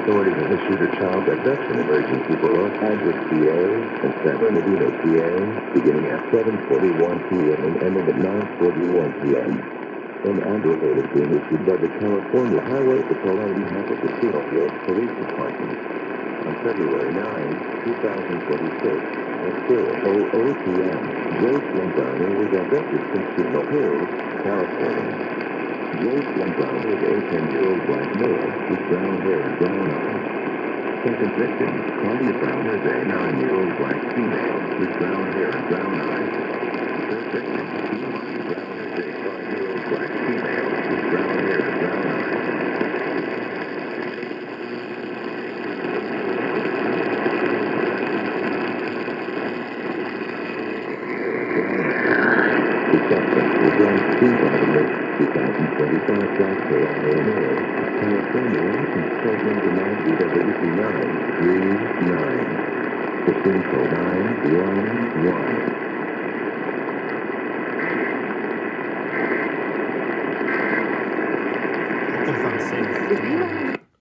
authorities have issued a child abduction emergency for Los Angeles, PA, and San Bernardino, PA, beginning at 7:41 p.m. and ending at 9:41 p.m. An ambulance is being issued by the California Highway Patrol on behalf of the Casino Hills Police Department. On February 9, 2026, at 4:00 p.m., Joyce Lombardo was abducted from Casino Hills, California. Joyce Lombardo is a 10-year-old black male with brown hair and brown eyes. Second victim, Claudia Brown, is a 9-year-old black female with brown hair and brown eyes. Third victim, Imani Brown, is a 5-year-old black female with brown hair and brown eyes. The suspect was on Steve Avenue, 2025 South Carolina, California, license plate number 9 WC939. Pursuit code 911.